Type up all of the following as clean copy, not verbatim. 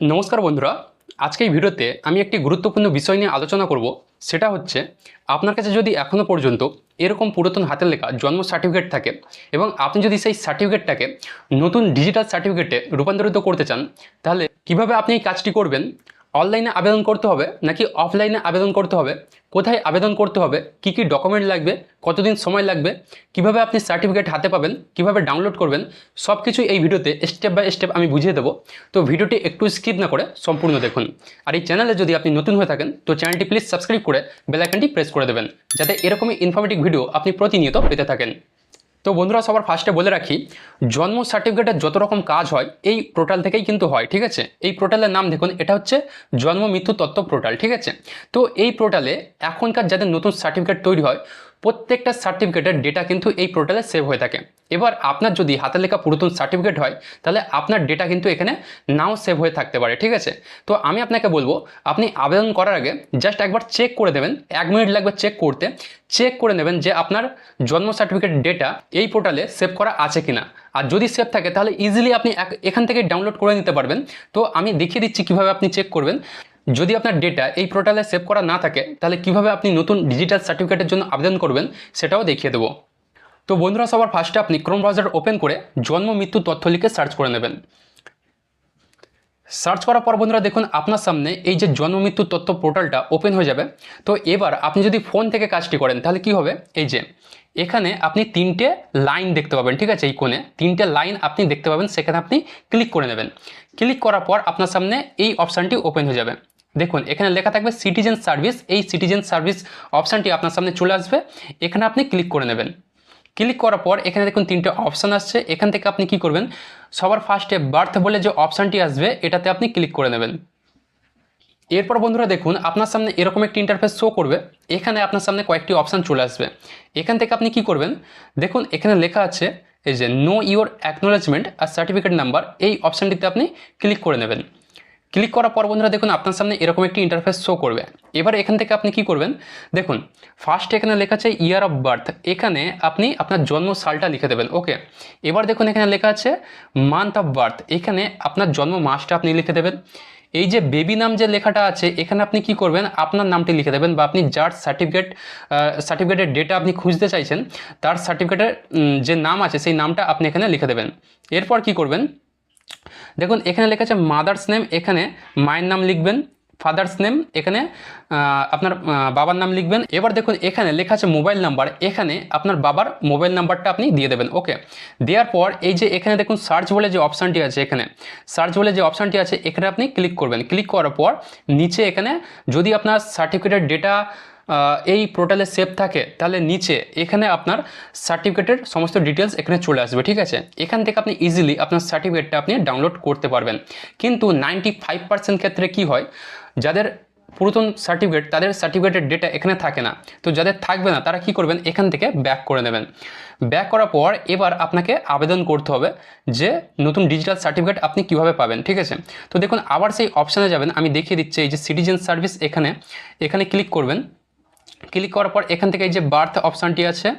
নমস্কার বন্ধুরা, আজকে এই ভিডিওতে আমি একটি গুরুত্বপূর্ণ বিষয় নিয়ে আলোচনা করব। সেটা হচ্ছে, আপনার কাছে যদি এখনও পর্যন্ত এরকম পুরাতন হাতের লেখা জন্ম সার্টিফিকেট থাকে এবং আপনি যদি সেই সার্টিফিকেটটাকে নতুন ডিজিটাল সার্টিফিকেটে রূপান্তরিত করতে চান, তাহলে কিভাবে আপনি এই কাজটি করবেন? অনলাইনে আবেদন করতে হবে নাকি অফলাইনে আবেদন করতে হবে? কোথায় আবেদন করতে হবে? কি কি ডকুমেন্ট লাগবে? কতদিন সময় লাগবে? কিভাবে আপনি সার্টিফিকেট হাতে পাবেন? কিভাবে ডাউনলোড করবেন? সব কিছু এই ভিডিওতে স্টেপ বাই স্টেপ আমি বুঝিয়ে দেবো। তো ভিডিওটি একটু স্কিপ না করে সম্পূর্ণ দেখুন। আর এই চ্যানেলে যদি আপনি নতুন হয়ে থাকেন তো চ্যানেলটি প্লিজ সাবস্ক্রাইব করে বেল আইকনটি প্রেস করে দেবেন, যাতে এরকমই ইনফরমেটিভ ভিডিও আপনি প্রতিনিয়ত পেতে থাকেন। তো বন্ধুরা, সবার ফার্স্টে বলে রাখি, জন্ম সার্টিফিকেটের যত রকম কাজ হয় এই পোর্টাল থেকেই কিন্তু হয়, ঠিক আছে? এই পোর্টালের নাম দেখুন, এটা হচ্ছে জন্ম মৃত্যু তথ্য পোর্টাল, ঠিক আছে? তো এই পোর্টালে এখনকার যাদের নতুন সার্টিফিকেট তৈরি হয়, প্রত্যেকটা সার্টিফিকেটের ডেটা কিন্তু এই পোর্টালে সেভ হয়ে থাকে। এবার আপনার যদি হাতে লেখা পুরাতন সার্টিফিকেট হয়, তাহলে আপনার ডেটা কিন্তু এখানে নাও সেভ হয়ে থাকতে পারে, ঠিক আছে? তো আমি আপনাকে বলবো, আপনি আবেদন করার আগে জাস্ট একবার চেক করে দেবেন, 1 মিনিট লাগবে চেক করতে। চেক করে নেবেন যে আপনার জন্ম সার্টিফিকেট ডেটা এই পোর্টালে সেভ করা আছে কিনা। আর যদি সেভ থাকে তাহলে ইজিলি আপনি এখান থেকে ডাউনলোড করে নিতে পারবেন। তো আমি দেখিয়ে দিচ্ছি কিভাবে আপনি চেক করবেন। যদি আপনার ডেটা এই পোর্টালে সেভ করা না থাকে, তাহলে কিভাবে আপনি নতুন ডিজিটাল সার্টিফিকেটের জন্য আবেদন করবেন সেটাও দেখিয়ে দেবো। তো বন্ধুরা, সবার ফার্স্টে আপনি ক্রোম ব্রাউজার ওপেন করে জন্ম মৃত্যু তথ্য লিখে সার্চ করে নেবেন। সার্চ করার পর বন্ধুরা দেখুন, আপনার সামনে এই যে জন্ম মৃত্যু তথ্য পোর্টালটা ওপেন হয়ে যাবে। তো এবার আপনি যদি ফোন থেকে কাজটি করেন তাহলে কি হবে, এই যে এখানে আপনি 3টে লাইন দেখতে পাবেন, ঠিক আছে? এই কোণে 3টে লাইন আপনি দেখতে পাবেন, সেখানে আপনি ক্লিক করে নেবেন। ক্লিক করার পর আপনার সামনে এই অপশানটি ওপেন হয়ে যাবে। দেখুন এখানে লেখা থাকবে সিটিজেন সার্ভিস। এই সিটিজেন সার্ভিস অপশানটি আপনার সামনে চলে আসবে, এখানে আপনি ক্লিক করে নেবেন। ক্লিক করার পর এখানে দেখুন 3টে অপশান আসছে। এখান থেকে আপনি কি করবেন, সবার ফার্স্টে বার্থ বলে যে অপশানটি আসবে এটাতে আপনি ক্লিক করে নেবেন। এরপর বন্ধুরা দেখুন, আপনার সামনে এরকম একটি ইন্টারফেস শো করবে। এখানে আপনার সামনে কয়েকটি অপশান চলে আসবে। এখান থেকে আপনি কি করবেন, দেখুন এখানে লেখা আছে এই যে নো ইওর অ্যাকনোলেজমেন্ট আর সার্টিফিকেট নাম্বার, এই অপশানটিতে আপনি ক্লিক করে নেবেন। ক্লিক করার পর বন্ধুরা দেখুন, আপনার সামনে এরকম একটি ইন্টারফেস শো করবে। এবার এখান থেকে আপনি কি করবেন, দেখুন ফার্স্ট এখানে লেখা আছে ইয়ার অফ বার্থ, এখানে আপনি আপনার জন্ম সালটা লিখে দেবেন। ওকে, এবার দেখুন এখানে লেখা আছে মান্থ অফ বার্থ, এখানে আপনার জন্ম মাসটা আপনি লিখে দেবেন। এই যে বেবি নাম যে লেখাটা আছে, এখানে আপনি কি করবেন, আপনার নামটি লিখে দেবেন, বা আপনি যার সার্টিফিকেটের ডেটা আপনি খুঁজতে চাইছেন তার সার্টিফিকেটের যে নাম আছে সেই নামটা আপনি এখানে লিখে দেবেন। এরপর কি করবেন, দেখুন এখানে লেখা আছে মাদার্স নেম, এখানে মায়ের নাম লিখবেন। ফাদার্স নেম, এখানে আপনার বাবার নাম লিখবেন। এবার দেখুন এখানে লেখা আছে মোবাইল নাম্বার, এখানে আপনার বাবার মোবাইল নাম্বারটা আপনি দিয়ে দেবেন। ওকে, দেওয়ার পর এই যে এখানে দেখুন সার্চ বলে যে অপশানটি আছে, এখানে সার্চ বলে যে অপশানটি আছে এখানে আপনি ক্লিক করবেন। ক্লিক করার পর নিচে এখানে যদি আপনার সার্টিফিকেটের ডেটা এই পোর্টালে সেভ থাকে, তাহলে নিচে এখানে আপনার সার্টিফিকেটের সমস্ত ডিটেলস এখানে চলে আসবে, ঠিক আছে? এখান থেকে আপনি ইজিলি আপনার সার্টিফিকেটটা আপনি ডাউনলোড করতে পারবেন। কিন্তু 95% ক্ষেত্রে কি হয়, যাদের পুরাতন সার্টিফিকেট তাদের সার্টিফিকেটের ডেটা এখানে থাকে না। তো যাদের থাকবে না তারা কি করবেন, এখান থেকে ব্যাক করে নেবেন। ব্যাক করার পর এবার আপনাকে আবেদন করতে হবে যে নতুন ডিজিটাল সার্টিফিকেট আপনি কিভাবে পাবেন, ঠিক আছে? তো দেখুন আবার সেই অপশানে যাবেন, আমি দেখিয়ে দিচ্ছি এই যে সিটিজেন সার্ভিস, এখানে ক্লিক করবেন। ক্লিক করার পর এখান থেকে এই যে বার্থ অপশানটি আছে,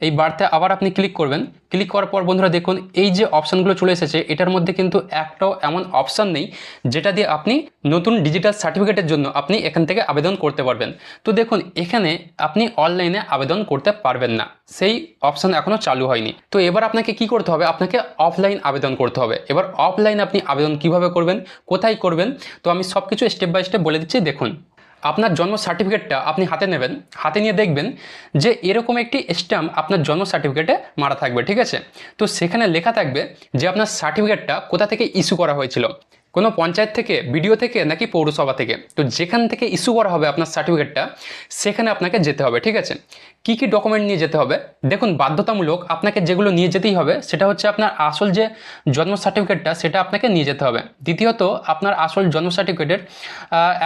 এই বার্থে আবার আপনি ক্লিক করবেন। ক্লিক করার পর বন্ধুরা দেখুন এই যে অপশানগুলো চলে এসেছে, এটার মধ্যে কিন্তু একটাও এমন অপশান নেই যেটা দিয়ে আপনি নতুন ডিজিটাল সার্টিফিকেটের জন্য আপনি এখান থেকে আবেদন করতে পারবেন। তো দেখুন এখানে আপনি অনলাইনে আবেদন করতে পারবেন না, সেই অপশান এখনও চালু হয়নি। তো এবার আপনাকে কি করতে হবে, আপনাকে অফলাইন আবেদন করতে হবে। এবার অফলাইন আপনি আবেদন কিভাবে করবেন, কোথায় করবেন, তো আমি সব কিছু স্টেপ বাই স্টেপ বলে দিচ্ছি। দেখুন আপনার জন্ম সার্টিফিকেটটা আপনি হাতে নেবেন, হাতে নিয়ে দেখবেন যে এরকম একটি স্ট্যাম্প আপনার জন্ম সার্টিফিকেটে মারা থাকবে, ঠিক আছে? তো সেখানে লেখা থাকবে যে আপনার সার্টিফিকেটটা কোথা থেকে ইস্যু করা হয়েছিল, কোনো পঞ্চায়েত থেকে, বিডিও থেকে, নাকি পৌরসভা থেকে। তো যেখান থেকে ইস্যু করা হবে আপনার সার্টিফিকেটটা সেখানে আপনাকে যেতে হবে, ঠিক আছে? কি কি ডকুমেন্ট নিয়ে যেতে হবে, দেখুন বাধ্যতামূলক আপনাকে যেগুলো নিয়ে যেতেই হবে সেটা হচ্ছে আপনার আসল যে জন্ম সার্টিফিকেটটা সেটা আপনাকে নিয়ে যেতে হবে। দ্বিতীয়ত আপনার আসল জন্ম সার্টিফিকেটের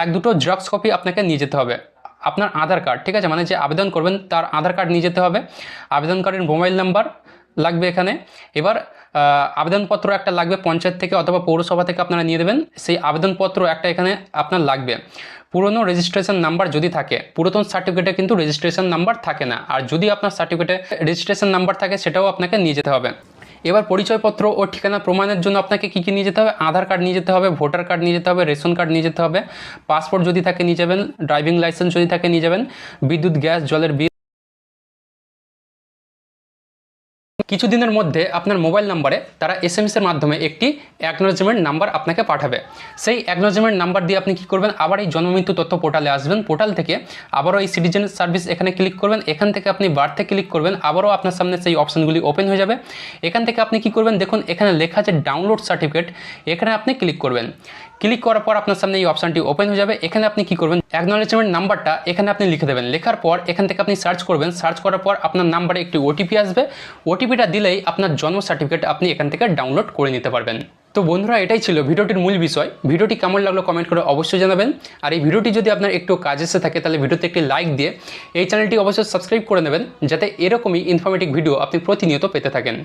1-2টো জেরক্স কপি আপনাকে নিয়ে যেতে হবে। আপনার আধার কার্ড, ঠিক আছে, মানে যে আবেদন করবেন তার আধার কার্ড নিয়ে যেতে হবে। আবেদনকারীর মোবাইল নাম্বার লাগবে এখানে। এবার আবেদনপত্র একটা লাগবে, পঞ্চায়েত থেকে অথবা পৌরসভা থেকে আপনারা নিয়ে দেবেন। সেই আবেদনপত্র একটা এখানে আপনার লাগবে। পুরনো রেজিস্ট্রেশন নাম্বার যদি থাকে, পুরাতন সার্টিফিকেটে কিন্তু রেজিস্ট্রেশন নাম্বার থাকে না, আর যদি আপনার সার্টিফিকেটে রেজিস্ট্রেশন নাম্বার থাকে সেটাও আপনাকে নিয়ে যেতে হবে। এবার পরিচয়পত্র ও ঠিকানা প্রমাণের জন্য আপনাকে কী কী নিয়ে যেতে হবে? আধার কার্ড নিয়ে যেতে হবে, ভোটার কার্ড নিয়ে যেতে হবে, রেশন কার্ড নিয়ে যেতে হবে, পাসপোর্ট যদি থাকে নিয়ে যাবেন, ড্রাইভিং লাইসেন্স যদি থাকে নিয়ে যাবেন, বিদ্যুৎ, গ্যাস, জলের বিল। কিছুদিনের মধ্যে আপনার মোবাইল নাম্বারে তারা SMS এর মাধ্যমে একটি অ্যাকনোলেজমেন্ট নাম্বার আপনাকে পাঠাবে। সেই অ্যাকনোলেজমেন্ট নাম্বার দিয়ে আপনি কী করবেন? আবার এই জন্মমৃত্যু তথ্য পোর্টালে আসবেন। পোর্টাল থেকে আবারও এই সিটিজেন সার্ভিস এখানে ক্লিক করবেন। এখান থেকে আপনি বার্থে ক্লিক করবেন। আবারও আপনার সামনে সেই অপশানগুলি ওপেন হয়ে যাবে। এখান থেকে আপনি কী করবেন? দেখুন এখানে লেখা আছে ডাউনলোড সার্টিফিকেট, এখানে আপনি ক্লিক করবেন। ক্লিক করার পর আপনার সামনে এই অপশানটি ওপেন হয়ে যাবে। এখানে আপনি কী করবেন? অ্যাকনোলেজমেন্ট নাম্বারটা এখানে আপনি লিখে দেবেন। লেখার পর এখান থেকে আপনি সার্চ করবেন। সার্চ করার পর আপনার নাম্বারে একটি OTP আসবে। OTPটা দিলেই আপনার জন্ম সার্টিফিকেট আপনি এখান থেকে ডাউনলোড করে নিতে পারবেন। তো বন্ধুরা, এটাই ছিল ভিডিওটির মূল বিষয়। ভিডিওটি কেমন লাগলো কমেন্ট করে অবশ্যই জানাবেন। আর এই ভিডিওটি যদি আপনার একটু কাজ এসে থাকে তাহলে ভিডিওতে একটি লাইক দিয়ে এই চ্যানেলটি অবশ্যই সাবস্ক্রাইব করে নেবেন, যাতে এরকমই ইনফরমেটিভ ভিডিও আপনি প্রতিনিয়ত পেতে থাকেন।